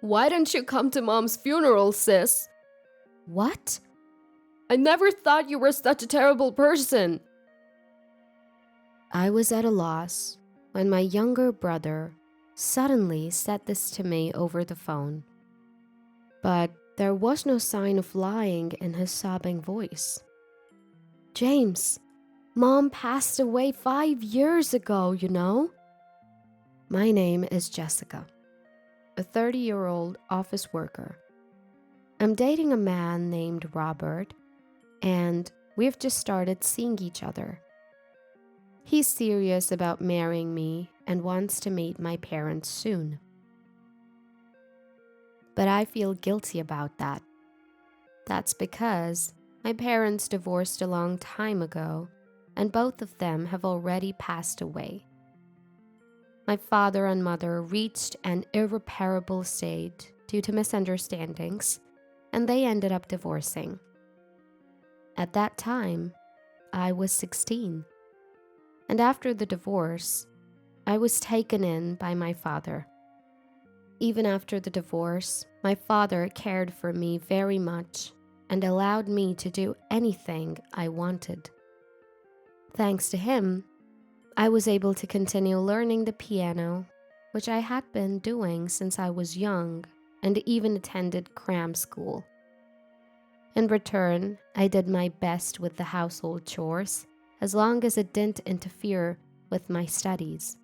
Why didn't you come to Mom's funeral, sis? What? I never thought you were such a terrible person. I was at a loss when my younger brother suddenly said this to me over the phone. But there was no sign of lying in his sobbing voice. James, Mom passed away 5 years ago, you know? My name is Jessica, a 30-year-old office worker. I'm dating a man named Robert, and we've just started seeing each other. He's serious about marrying me and wants to meet my parents soon. But I feel guilty about that. That's because my parents divorced a long time ago, and both of them have already passed away. My father and mother reached an irreparable state due to misunderstandings, and they ended up divorcing. At that time, I was 16. And after the divorce, I was taken in by my father. Even after the divorce, my father cared for me very much and allowed me to do anything I wanted. Thanks to him, I was able to continue learning the piano, which I had been doing since I was young and even attended cram school. In return, I did my best with the household chores, as long as it didn't interfere with my studies.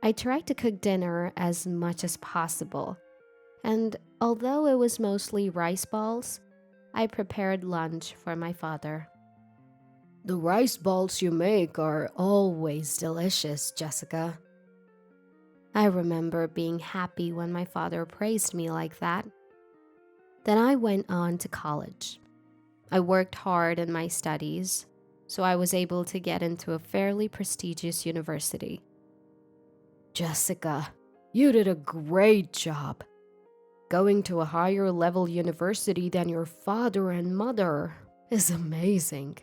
I tried to cook dinner as much as possible, and although it was mostly rice balls, I prepared lunch for my father. The rice balls you make are always delicious, Jessica. I remember being happy when my father praised me like that. Then I went on to college. I worked hard in my studies, so I was able to get into a fairly prestigious university. Jessica, you did a great job. Going to a higher level university than your father and mother is amazing.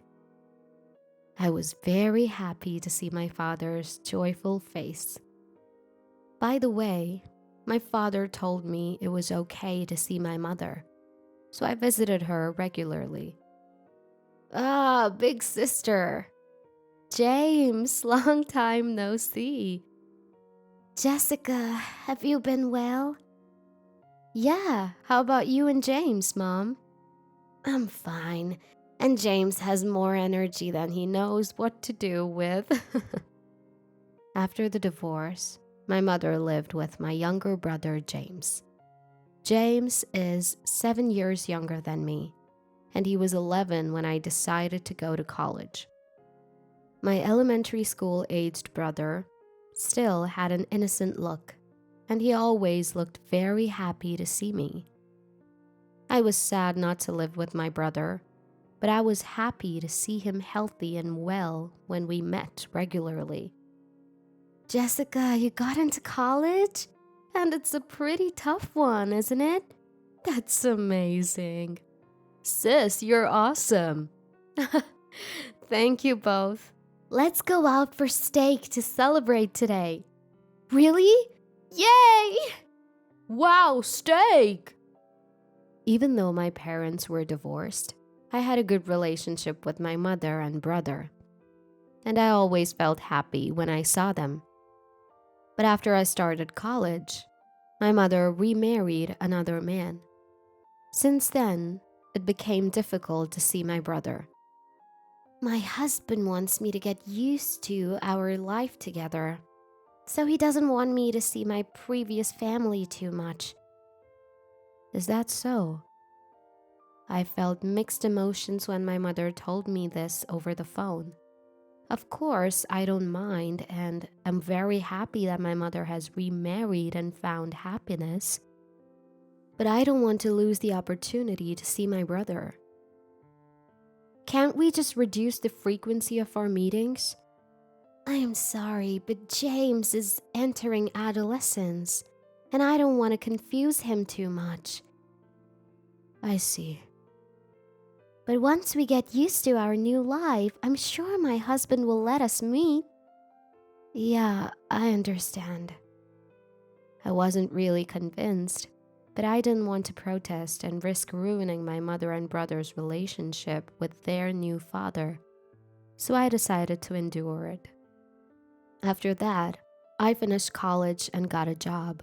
I was very happy to see my father's joyful face. By the way, my father told me it was okay to see my mother, so I visited her regularly. Ah, big sister. James, long time no see. Jessica, have you been well? Yeah, how about you and James, Mom? I'm fine, and James has more energy than he knows what to do with. After the divorce, my mother lived with my younger brother, James. James is 7 years younger than me, and he was 11 when I decided to go to college. My elementary school-aged brother still had an innocent look, and he always looked very happy to see me. I was sad not to live with my brother, but I was happy to see him healthy and well when we met regularly. Jessica, you got into college? And it's a pretty tough one, isn't it? That's amazing. Sis, you're awesome. Thank you both. Let's go out for steak to celebrate today. Really? Yay! Wow, steak! Even though my parents were divorced, I had a good relationship with my mother and brother, and I always felt happy when I saw them. But after I started college, my mother remarried another man. Since then, it became difficult to see my brother. My husband wants me to get used to our life together, so he doesn't want me to see my previous family too much. Is that so? I felt mixed emotions when my mother told me this over the phone. Of course, I don't mind, and I'm very happy that my mother has remarried and found happiness. But I don't want to lose the opportunity to see my brother. Can't we just reduce the frequency of our meetings? I'm sorry, but James is entering adolescence, and I don't want to confuse him too much. I see. But once we get used to our new life, I'm sure my husband will let us meet. Yeah, I understand. I wasn't really convinced, But I didn't want to protest and risk ruining my mother and brother's relationship with their new father, so I decided to endure it. After that, I finished college and got a job.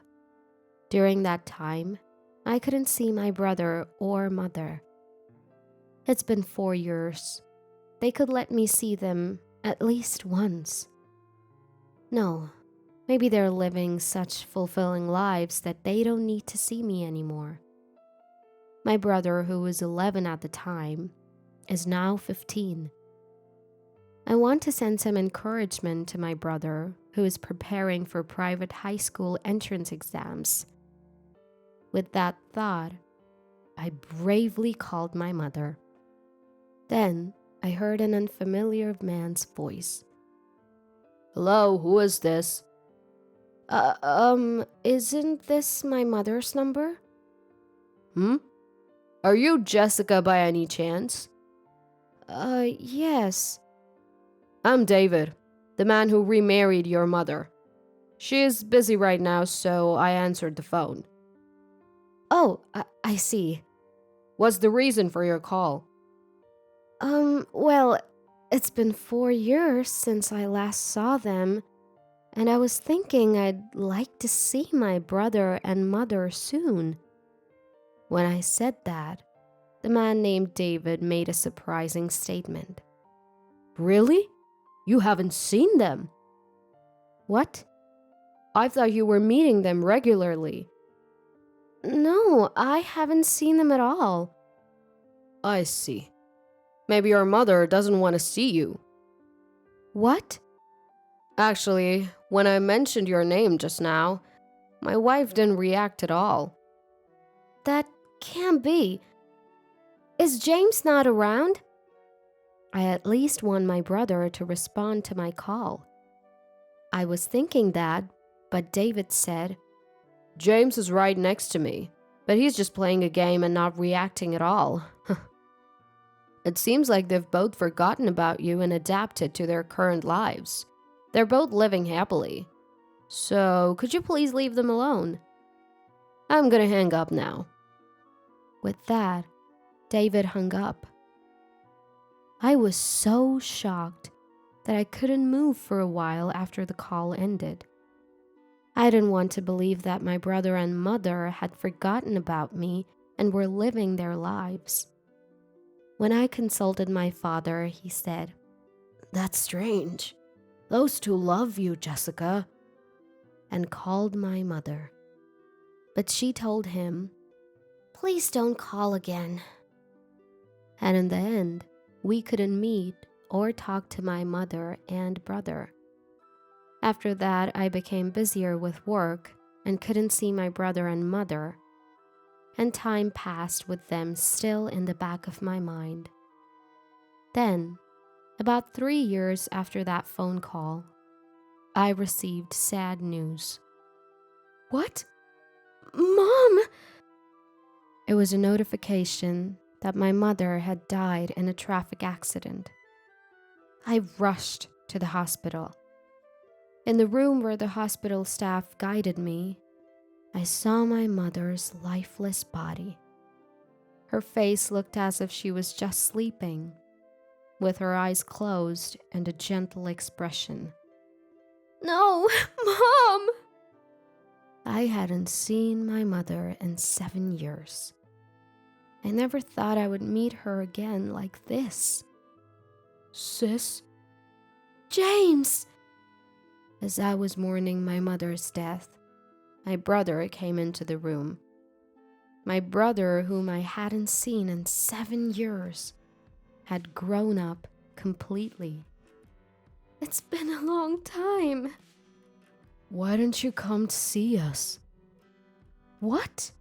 During that time, I couldn't see my brother or mother. It's been 4 years. They could let me see them at least once. No, maybe they're living such fulfilling lives that they don't need to see me anymore. My brother, who was 11 at the time, is now 15. I want to send some encouragement to my brother, who is preparing for private high school entrance exams. With that thought, I bravely called my mother. Then I heard an unfamiliar man's voice. Hello, who is this? Isn't this my mother's number? Are you Jessica by any chance? Yes. I'm David, the man who remarried your mother. She is busy right now, so I answered the phone. Oh, I see. What's the reason for your call? Well, it's been 4 years since I last saw them, and I was thinking I'd like to see my brother and mother soon. When I said that, the man named David made a surprising statement. Really? You haven't seen them? What? I thought you were meeting them regularly. No, I haven't seen them at all. I see. Maybe your mother doesn't want to see you. What? Actually, when I mentioned your name just now, my wife didn't react at all. That can't be. Is James not around? I at least want my brother to respond to my call. I was thinking that, but David said, James is right next to me, but he's just playing a game and not reacting at all. It seems like they've both forgotten about you and adapted to their current lives. They're both living happily. So, could you please leave them alone? I'm gonna hang up now. With that, David hung up. I was so shocked that I couldn't move for a while after the call ended. I didn't want to believe that my brother and mother had forgotten about me and were living their lives. When I consulted my father, he said, That's strange. Those two love you, Jessica. And called my mother. But she told him, Please don't call again. and in the end, we couldn't meet or talk to my mother and brother. After that, I became busier with work and couldn't see my brother and mother, and time passed with them still in the back of my mind. Then, about 3 years after that phone call, I received sad news. What? Mom! It was a notification that my mother had died in a traffic accident. I rushed to the hospital. In the room where the hospital staff guided me, I saw my mother's lifeless body. Her face looked as if she was just sleeping, with her eyes closed and a gentle expression. No, Mom! I hadn't seen my mother in 7 years. I never thought I would meet her again like this. Sis? James! As I was mourning my mother's death, my brother came into the room. My brother, whom I hadn't seen in 7 years, had grown up completely. It's been a long time. Why didn't you come to see us? What?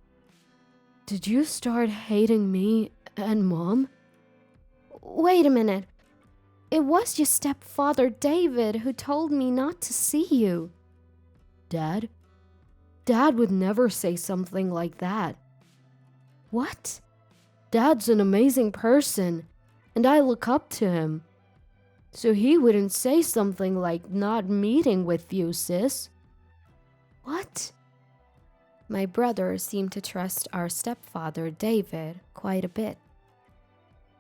Did you start hating me and Mom? Wait a minute. It was your stepfather, David, who told me not to see you. Dad? Dad would never say something like that. What? Dad's an amazing person, and I look up to him. So he wouldn't say something like not meeting with you, sis. What? My brother seemed to trust our stepfather, David, quite a bit.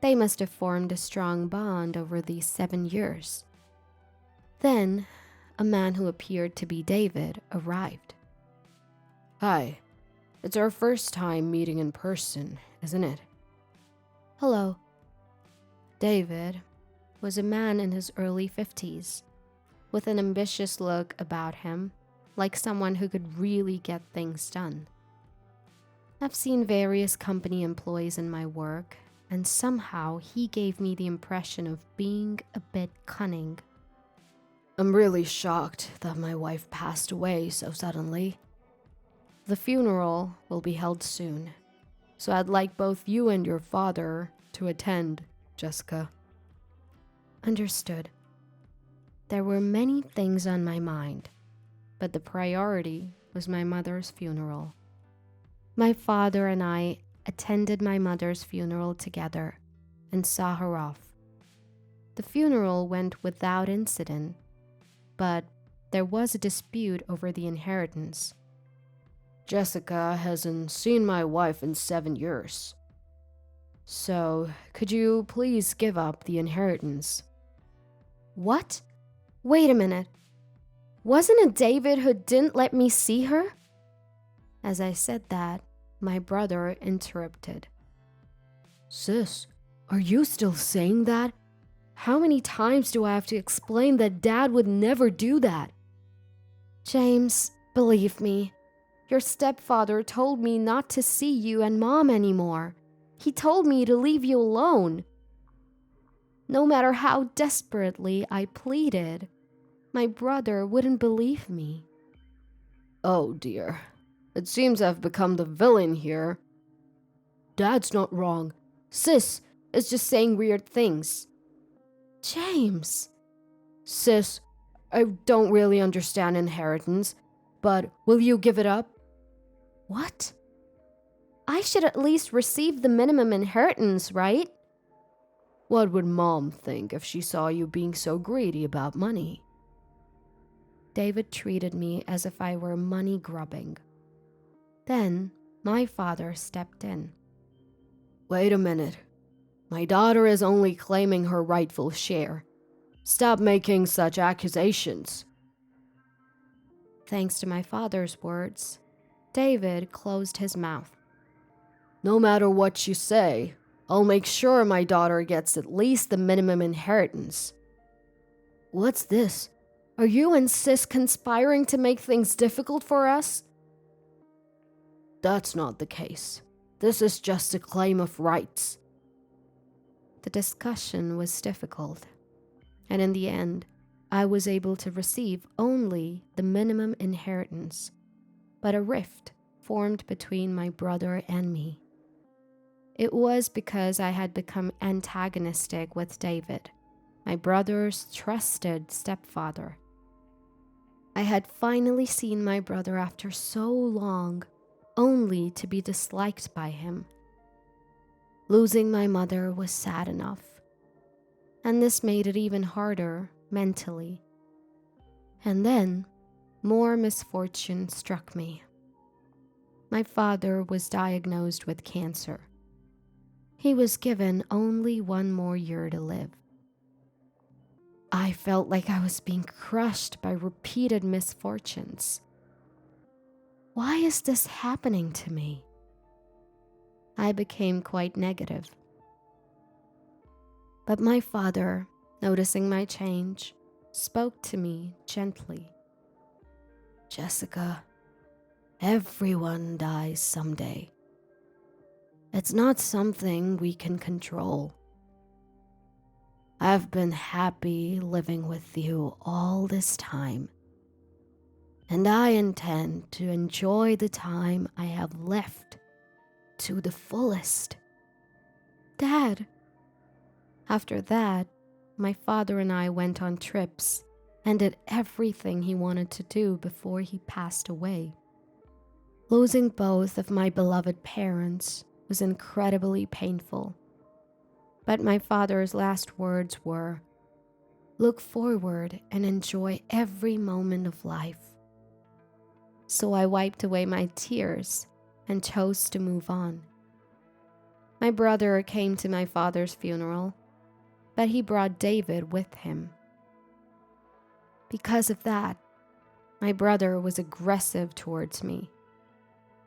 They must have formed a strong bond over these 7 years. Then, a man who appeared to be David arrived. Hi. It's our first time meeting in person, isn't it? Hello. David was a man in his early 50s, with an ambitious look about him, like someone who could really get things done. I've seen various company employees in my work, and somehow he gave me the impression of being a bit cunning. I'm really shocked that my wife passed away so suddenly. The funeral will be held soon, so I'd like both you and your father to attend, Jessica. Understood. There were many things on my mind, but the priority was my mother's funeral. My father and I attended my mother's funeral together and saw her off. The funeral went without incident, but there was a dispute over the inheritance. Jessica hasn't seen my wife in 7 years. So, could you please give up the inheritance? What? Wait a minute. Wasn't it David who didn't let me see her? As I said that, my brother interrupted. Sis, are you still saying that? How many times do I have to explain that Dad would never do that? James, believe me, your stepfather told me not to see you and Mom anymore. He told me to leave you alone. No matter how desperately I pleaded, my brother wouldn't believe me. Oh dear, it seems I've become the villain here. Dad's not wrong. Sis is just saying weird things. James. Sis, I don't really understand inheritance, but will you give it up? What? I should at least receive the minimum inheritance, right? What would Mom think if she saw you being so greedy about money? David treated me as if I were money grubbing. Then my father stepped in. Wait a minute. My daughter is only claiming her rightful share. Stop making such accusations. Thanks to my father's words, David closed his mouth. No matter what you say, I'll make sure my daughter gets at least the minimum inheritance. What's this? Are you and Sis conspiring to make things difficult for us? That's not the case. This is just a claim of rights. The discussion was difficult, and in the end, I was able to receive only the minimum inheritance, but a rift formed between my brother and me. It was because I had become antagonistic with David, my brother's trusted stepfather. I had finally seen my brother after so long, only to be disliked by him. Losing my mother was sad enough, and this made it even harder mentally. And then, more misfortune struck me. My father was diagnosed with cancer. He was given only 1 more year to live. I felt like I was being crushed by repeated misfortunes. Why is this happening to me? I became quite negative. But my father, noticing my change, spoke to me gently. Jessica, everyone dies someday. It's not something we can control. I've been happy living with you all this time, and I intend to enjoy the time I have left to the fullest. Dad. After that, my father and I went on trips and did everything he wanted to do before he passed away. Losing both of my beloved parents was incredibly painful. But my father's last words were, "Look forward and enjoy every moment of life." So I wiped away my tears and chose to move on. My brother came to my father's funeral, but he brought David with him. Because of that, my brother was aggressive towards me,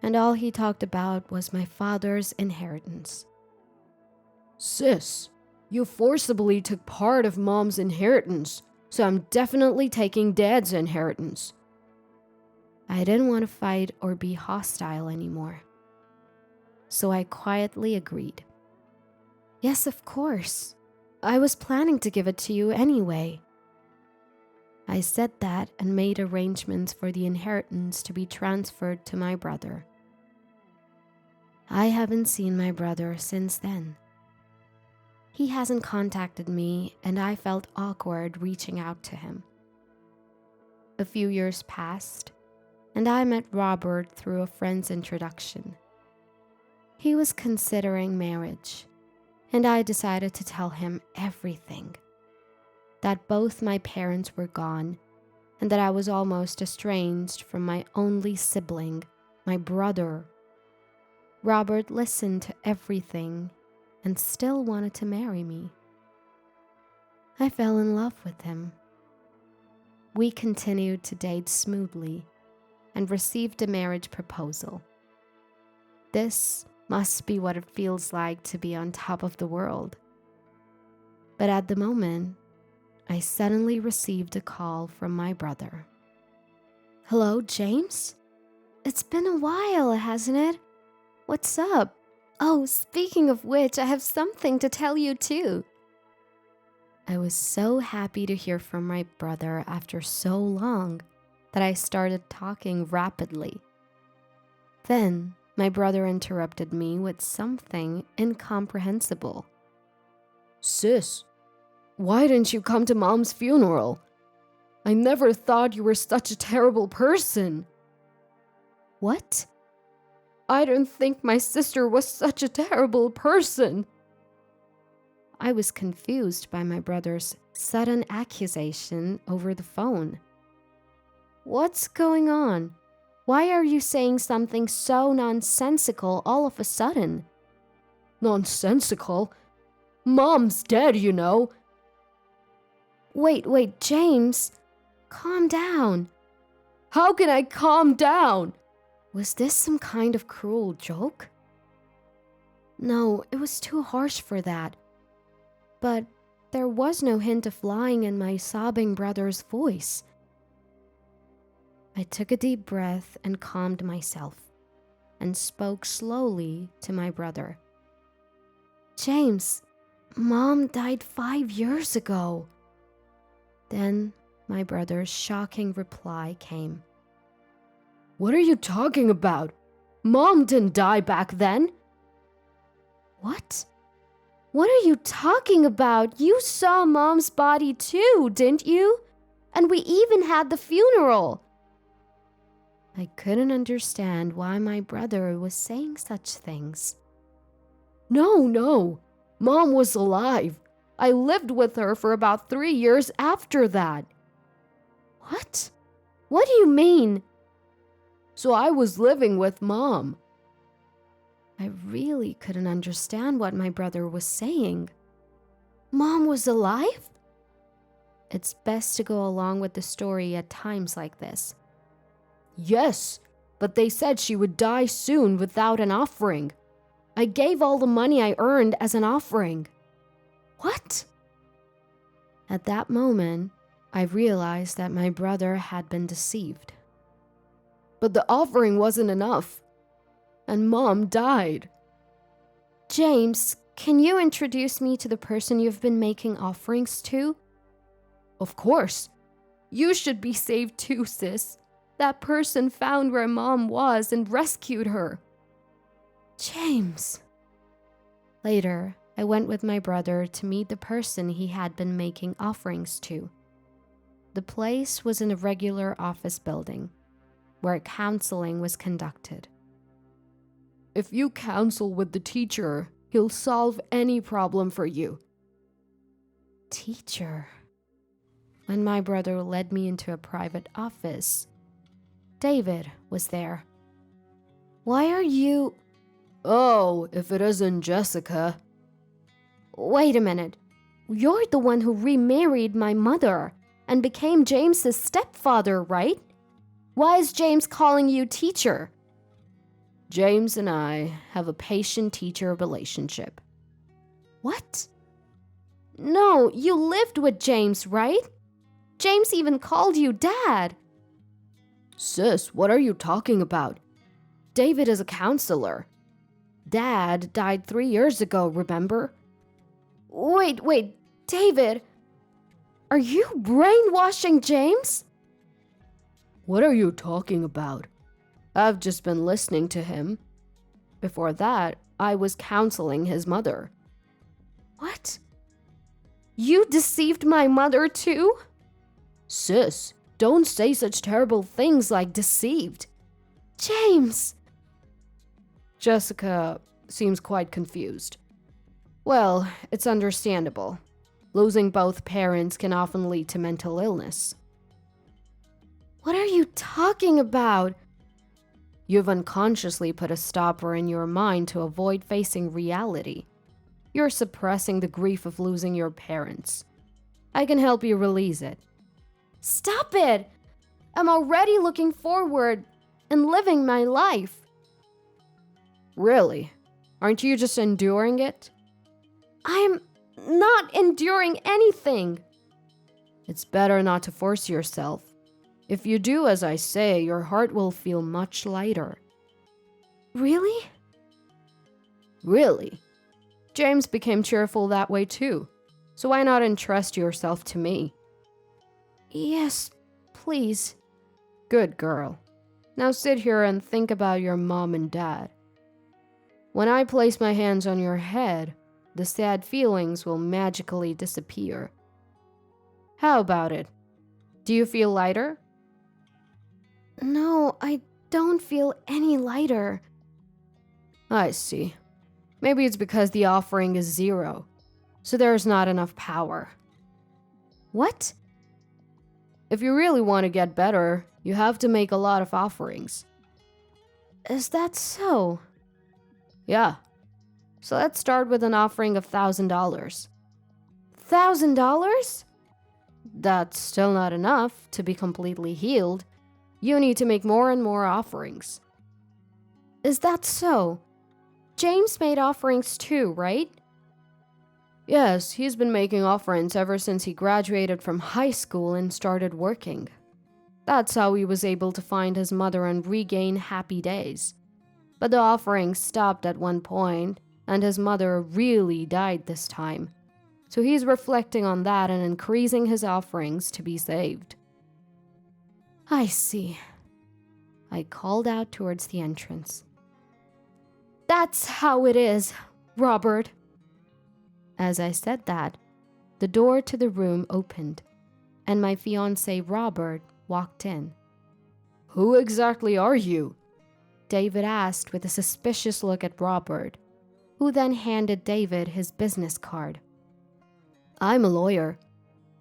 and all he talked about was my father's inheritance. Sis, you forcibly took part of Mom's inheritance, so I'm definitely taking Dad's inheritance. I didn't want to fight or be hostile anymore, so I quietly agreed. Yes, of course. I was planning to give it to you anyway. I said that and made arrangements for the inheritance to be transferred to my brother. I haven't seen my brother since then. He hasn't contacted me, and I felt awkward reaching out to him. A few years passed, and I met Robert through a friend's introduction. He was considering marriage, and I decided to tell him everything. That both my parents were gone, and that I was almost estranged from my only sibling, my brother. Robert listened to everything and still wanted to marry me. I fell in love with him. We continued to date smoothly and received a marriage proposal. This must be what it feels like to be on top of the world. But at the moment, I suddenly received a call from my brother. Hello, James? It's been a while, hasn't it? What's up? Oh, speaking of which, I have something to tell you too. I was so happy to hear from my brother after so long that I started talking rapidly. Then, my brother interrupted me with something incomprehensible. Sis, why didn't you come to Mom's funeral? I never thought you were such a terrible person. What? I didn't think my sister was such a terrible person. I was confused by my brother's sudden accusation over the phone. What's going on? Why are you saying something so nonsensical all of a sudden? Nonsensical? Mom's dead, you know. Wait, James. Calm down. How can I calm down? Was this some kind of cruel joke? No, it was too harsh for that. But there was no hint of lying in my sobbing brother's voice. I took a deep breath and calmed myself, and spoke slowly to my brother. James, Mom died 5 years ago. Then my brother's shocking reply came. What are you talking about? Mom didn't die back then. What? What are you talking about? You saw Mom's body too, didn't you? And we even had the funeral. I couldn't understand why my brother was saying such things. No. Mom was alive. I lived with her for about 3 years after that. What? What do you mean? So I was living with Mom. I really couldn't understand what my brother was saying. Mom was alive? It's best to go along with the story at times like this. Yes, but they said she would die soon without an offering. I gave all the money I earned as an offering. What? At that moment, I realized that my brother had been deceived. But the offering wasn't enough, and Mom died. James, can you introduce me to the person you've been making offerings to? Of course. You should be saved too, sis. That person found where Mom was and rescued her. James. Later, I went with my brother to meet the person he had been making offerings to. The place was in a regular office building, where counseling was conducted. If you counsel with the teacher, he'll solve any problem for you. Teacher? When my brother led me into a private office, David was there. Why are you... Oh, if it isn't Jessica. Wait a minute. You're the one who remarried my mother and became James's stepfather, right? Why is James calling you teacher? James and I have a patient-teacher relationship. What? No, you lived with James, right? James even called you dad. Sis, what are you talking about? David is a counselor. Dad died 3 years ago, remember? Wait, David, are you brainwashing James? What are you talking about? I've just been listening to him. Before that, I was counseling his mother. What? You deceived my mother too? Sis, don't say such terrible things like deceived. James! Jessica seems quite confused. Well, it's understandable. Losing both parents can often lead to mental illness. What are you talking about? You've unconsciously put a stopper in your mind to avoid facing reality. You're suppressing the grief of losing your parents. I can help you release it. Stop it! I'm already looking forward and living my life. Really? Aren't you just enduring it? I'm not enduring anything. It's better not to force yourself. If you do as I say, your heart will feel much lighter. Really? Really? James became cheerful that way too. So why not entrust yourself to me? Yes, please. Good girl. Now sit here and think about your mom and dad. When I place my hands on your head, the sad feelings will magically disappear. How about it? Do you feel lighter? No, I don't feel any lighter. I see. Maybe it's because the offering is 0, so there's not enough power. What? If you really want to get better, you have to make a lot of offerings. Is that so? Yeah. So let's start with an offering of $1,000. $1,000? That's still not enough to be completely healed. You need to make more and more offerings. Is that so? James made offerings too, right? Yes, he's been making offerings ever since he graduated from high school and started working. That's how he was able to find his mother and regain happy days. But the offerings stopped at one point, and his mother really died this time. So he's reflecting on that and increasing his offerings to be saved. I see. I called out towards the entrance. That's how it is, Robert. As I said that, the door to the room opened, and my fiancé Robert walked in. Who exactly are you? David asked with a suspicious look at Robert, who then handed David his business card. I'm a lawyer.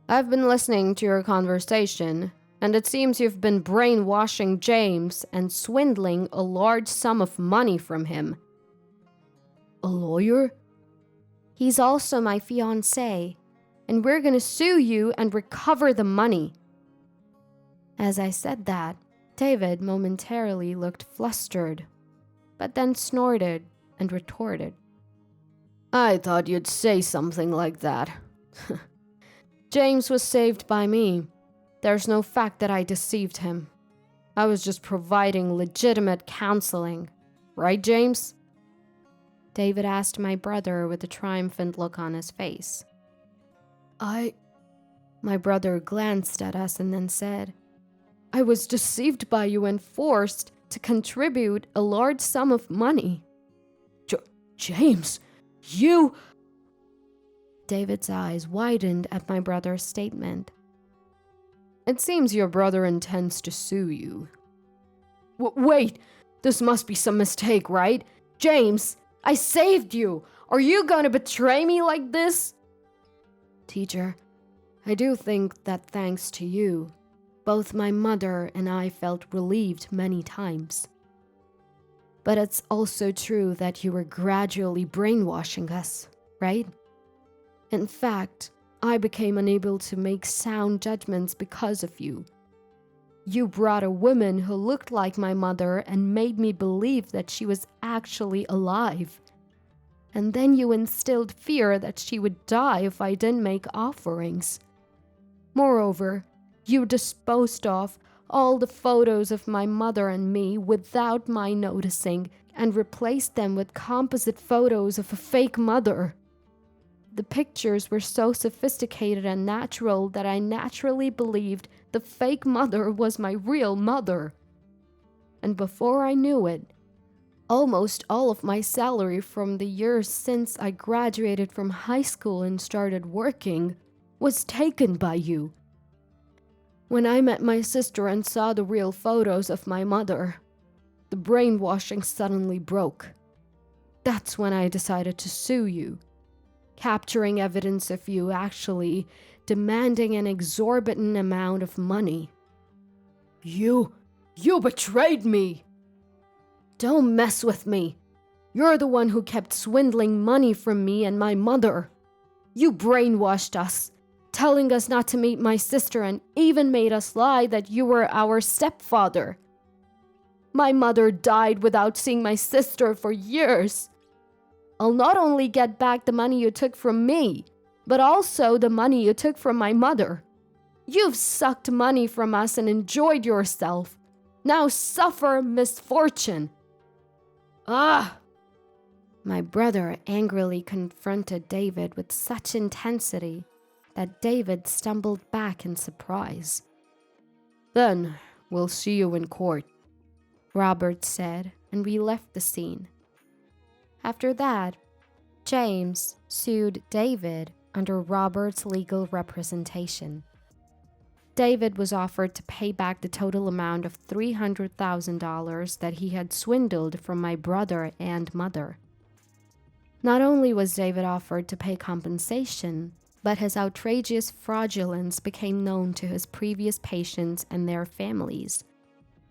I've been listening to your conversation, and it seems you've been brainwashing James and swindling a large sum of money from him. A lawyer? He's also my fiancé, and we're gonna sue you and recover the money. As I said that, David momentarily looked flustered, but then snorted and retorted. I thought you'd say something like that. James was saved by me. There's no fact that I deceived him. I was just providing legitimate counseling. Right, James? David asked my brother with a triumphant look on his face. My brother glanced at us and then said, I was deceived by you and forced to contribute a large sum of money. James, you... David's eyes widened at my brother's statement. It seems your brother intends to sue you. Wait, this must be some mistake, right? James, I saved you. Are you gonna betray me like this? Teacher, I do think that thanks to you, Both my mother and I felt relieved many times. But it's also true that you were gradually brainwashing us, right? In fact, I became unable to make sound judgments because of you. You brought a woman who looked like my mother and made me believe that she was actually alive. And then you instilled fear that she would die if I didn't make offerings. Moreover, you disposed of all the photos of my mother and me without my noticing and replaced them with composite photos of a fake mother. The pictures were so sophisticated and natural that I naturally believed the fake mother was my real mother. And before I knew it, almost all of my salary from the years since I graduated from high school and started working was taken by you. When I met my sister and saw the real photos of my mother, the brainwashing suddenly broke. That's when I decided to sue you, capturing evidence of you actually demanding an exorbitant amount of money. You betrayed me! Don't mess with me. You're the one who kept swindling money from me and my mother. You brainwashed us, telling us not to meet my sister and even made us lie that you were our stepfather. My mother died without seeing my sister for years. I'll not only get back the money you took from me, but also the money you took from my mother. You've sucked money from us and enjoyed yourself. Now suffer misfortune. Ah! My brother angrily confronted David with such intensity that David stumbled back in surprise. Then we'll see you in court, Robert said, and we left the scene. After that, James sued David under Robert's legal representation. David was offered to pay back the total amount of $300,000 that he had swindled from my brother and mother. Not only was David offered to pay compensation, but his outrageous fraudulence became known to his previous patients and their families,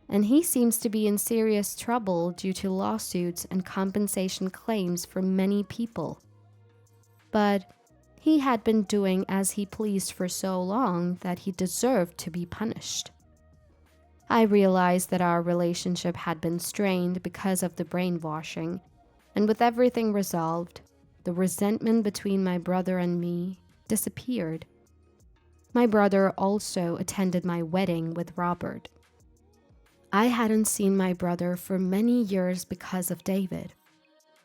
and he seems to be in serious trouble due to lawsuits and compensation claims from many people. But he had been doing as he pleased for so long that he deserved to be punished. I realized that our relationship had been strained because of the brainwashing, and with everything resolved, the resentment between my brother and me disappeared. My brother also attended my wedding with Robert. I hadn't seen my brother for many years because of David,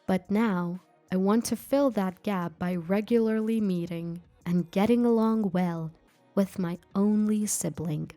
but now I want to fill that gap by regularly meeting and getting along well with my only sibling.